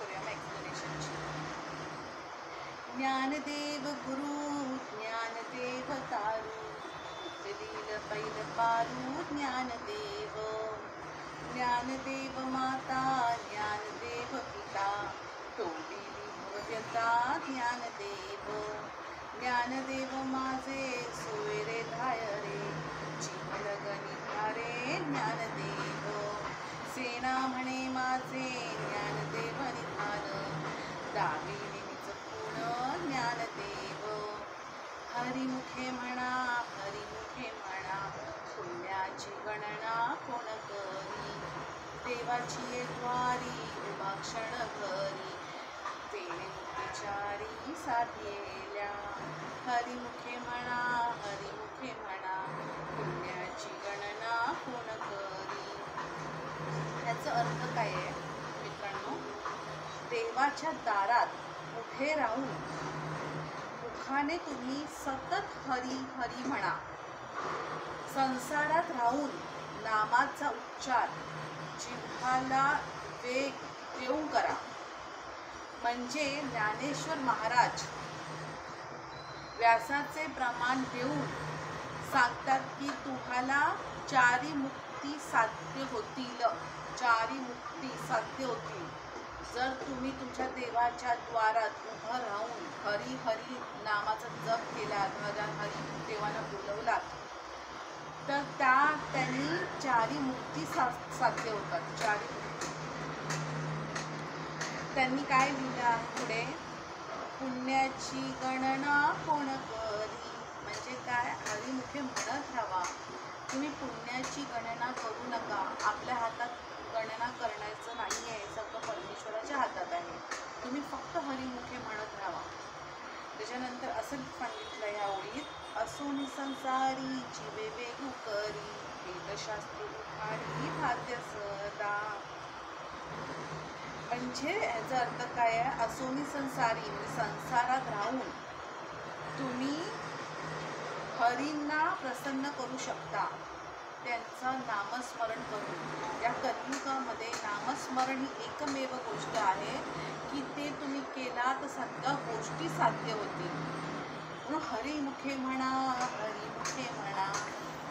करूया मग एक्सप्लेनेशनची. ज्ञानदेव गुरु ज्ञानदेव तारू, उचलील पैल पारू ज्ञानदेव. ज्ञानदेव माता ज्ञानदेव पिता, तोडीली भव्यता ज्ञानदेव. ज्ञानदेव माझे सोयरे धायरे, जीवलगनी धारे ज्ञानदेव. सेना म्हणे माझे ज्ञानदेव निधान, दाविनीच पूर्ण ज्ञानदेव. हरिमुखे म्हणा हरिमुखे म्हणा, पुण्याची गणना कोण करी. देवाची द्वारी उभा क्षण घरी, तेणे मुखेचारी साधेल्या. हरिमुखे म्हणा हरिमुखे म्हणा, पुण्याची गणना कोण करी. याचा अर्थ काय आहे मित्रांनो? देवाच्या दारात उभे राहून मुखाने तुम्ही सतत हरी हरी म्हणा. संसारात राहून नामाचा उच्चार जिव्हाला वेग देऊन करा. म्हणजे ज्ञानेश्वर महाराज व्यासाचे प्रमाण देऊन सांगतात की तुम्हाला चारी मुक्ती साध्य होतील. चारी मुक्ती साध्य होतील जर तुम्ही तुमच्या देवाच्या द्वारात उभं राहून हरी हरी नामाचा जप केला, हरी देवाला बोलवलात तर त्यांनी चारी मुक्ती साध्य होतात. चारी त्यांनी काय लिहिलं आहे पुढे? पुण्याची गणना कोण करी. म्हणजे काय? हरिमुखे म्हणत राहा. तुम्ही पुण्याची गणना करू नका. आपल्या हातात गणना करण्याचं नाही आहे, सगळं परमेश्वराच्या हातात आहे. तुम्ही फक्त हरिमुखे म्हणत राहा. त्याच्यानंतर असं सांगितलं या ओळीत, असोनी संसारी जीवे वेगू करी, वेदशास्त्र उभारी भाग्य सदा. म्हणजे याचा अर्थ काय आहे? असोनी संसारी म्हणजे संसारात राहून तुम्ही हरींना प्रसन्न करू शकता, त्यांचं नामस्मरण करून. या कलियुगामध्ये नामस्मरण ही एकमेव गोष्ट आहे की ते तुम्ही केला तर सगळ्या गोष्टी साध्य होतील. म्हणून हरिमुखे म्हणा हरिमुखे म्हणा,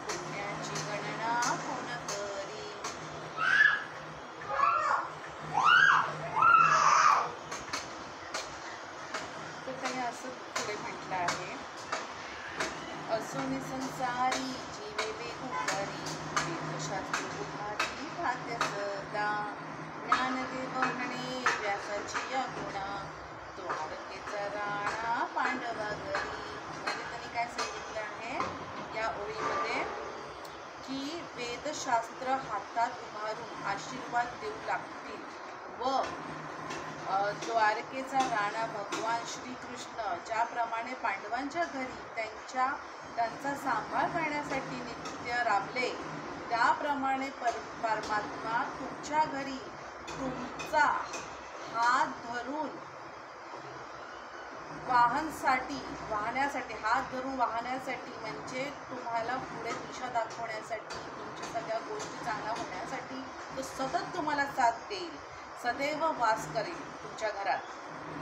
पुण्याची गणना कोण करी. तर त्याने असं पुढे म्हटलं आहे, असोनी संसारी जीवे वेगू करी, वेदशास्त्र उभारी भाग्य सदा. ज्ञानदेव म्हणे व्यासाची या गुणा, द्वारकेचा राणा पांडवा घरी. म्हणजे त्यांनी काय सांगितलं आहे या ओळीमध्ये की वेदशास्त्र हातात उभारून आशीर्वाद देऊ लागतील व द्वारकेचा राणा भगवान श्रीकृष्ण ज्याप्रमाणे पांडवांच्या घरी त्यांचा सांभाळ करण्यासाठी नित्य राबले, त्याप्रमाणे परमात्मा तुमच्या घरी तुमचा हात धरून वाहण्यासाठी हात धरून वाहण्यासाठी म्हणजे तुम्हाला पुढे दिशा दाखवण्यासाठी, तुमच्या सगळ्या गोष्टी चांगल्या होण्यासाठी तो सतत तुम्हाला साथ देईल, सदैव वास करेल तुमच्या घरात.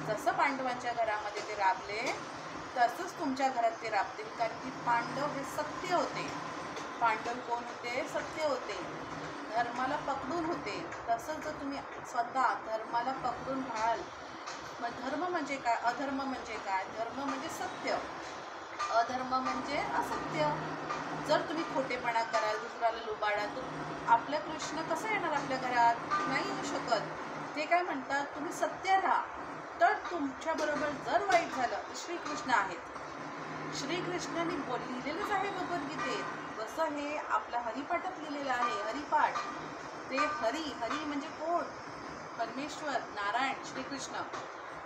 जसं पांडवांच्या घरामध्ये ते राबले तसंच तुमच्या घरात ते राबतील. कारण की पांडव हे सत्य होते. पांडव कोण होते? सत्य होते, धर्माला पकडून होते. तसंच जर तुम्ही स्वतः धर्माला पकडून राहाल, मग धर्म म्हणजे काय, अधर्म म्हणजे काय? धर्म म्हणजे सत्य, अधर्म म्हणजे असत्य. जर तुम्ही खोटेपणा कराल, दुसऱ्याला लुबाडाल, तर आपलं कृष्ण कसं येणार आपल्या घरात? नाही येऊ शकत. ते काय म्हणतात, तुम्ही सत्य राहा. तर तुमच्याबरोबर जर वाईट झालं तर श्रीकृष्ण आहेत. श्रीकृष्णाने लिहिलेलंच आहे भगवद्गीतेत. जसं हे आपल्या हरिपाठात लिहिलेलं आहे, हरिपाठ. ते हरी म्हणजे कोण? परमेश्वर, नारायण, श्रीकृष्ण.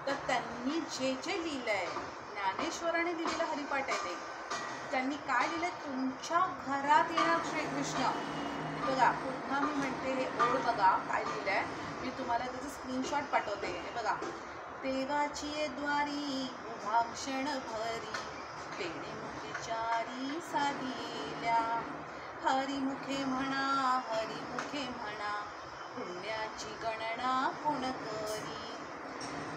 तर त्यांनी जे जे लिहिलं आहे, ज्ञानेश्वराने लिहिलेलं हरिपाठ आहे ते. त्यांनी काय लिहिलं? तुमच्या घरात येणार श्रीकृष्ण. बघा पुन्हा मी म्हणते, हे ओळ बघा काय लिहिलं आहे. मी तुम्हाला त्याचं स्क्रीनशॉट पाठवते. हे बघा, देवाची द्वारी उभा क्षण भरी, तेणे मुखेचारी साधिल्या. हरिमुखे म्हणा हरिमुखे म्हणा, पुण्याची गणना कोण करी.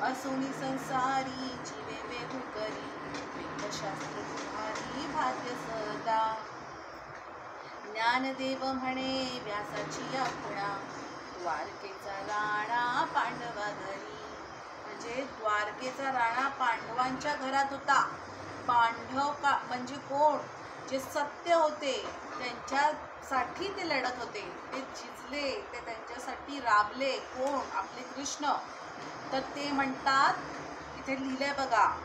असुनी संसारी जीवे वेगू करी वेदशास्त्र तुम्हारी भाग्य सदा. ज्ञानदेव म्हणे व्यासाची या खुणा द्वारकेचा राणा पांडवा घरी. म्हणजे द्वारकेचा राणा पांडवांच्या घरात होता. पांडव का म्हणजे कोण? जे सत्य होते त्यांच्यासाठी ते लढत होते, ते झिजले, ते त्यांच्यासाठी राबले. कोण? आपले कृष्ण. तर ते म्हणतात, इथे लिहिलंय बघा,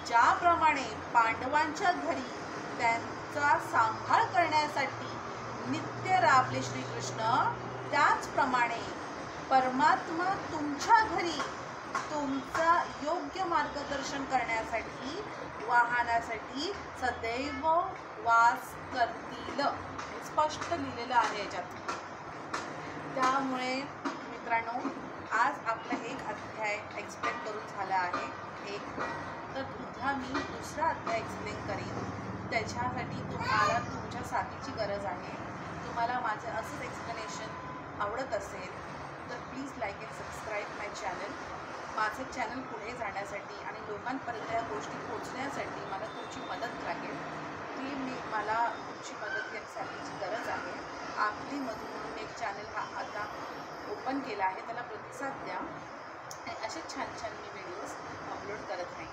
ज्याप्रमाणे पांडवांच्या घरी त्यांचा सांभाळ करण्यासाठी नित्य राबले श्रीकृष्ण, त्याचप्रमाणे परमात्मा तुमच्या घरी तुमचा योग्य मार्गदर्शन करण्यासाठी, वाहण्यासाठी सदैव वास करतील. हे स्पष्ट लिहिलेलं आहे याच्यात. त्यामुळे मित्रांनो, आज आपला एक अध्याय एक्सप्लेन करून झाला आहे. तर उद्या मी दुसरा अध्याय एक्सप्लेन करीन. त्याच्यासाठी तुम्हाला तुमच्या साथीची गरज आहे. तुम्हाला माझं असंच एक्सप्लेनेशन आवडत असेल तर please like and subscribe my channel. माझं चॅनल पुढे जाण्यासाठी आणि लोकांपर्यंत या गोष्टी पोचण्यासाठी मला तुमची मदत लागेल. मला तुमची मदत यासाठीची गरज आहे. आपली मदत म्हणून एक चॅनल हा आता ओपन केला आहे, त्याला प्रतिसाद द्या आणि असे छान छान मी व्हिडिओज अपलोड करत राहीन.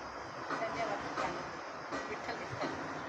धन्यवाद. विठ्ठल विठ्ठल.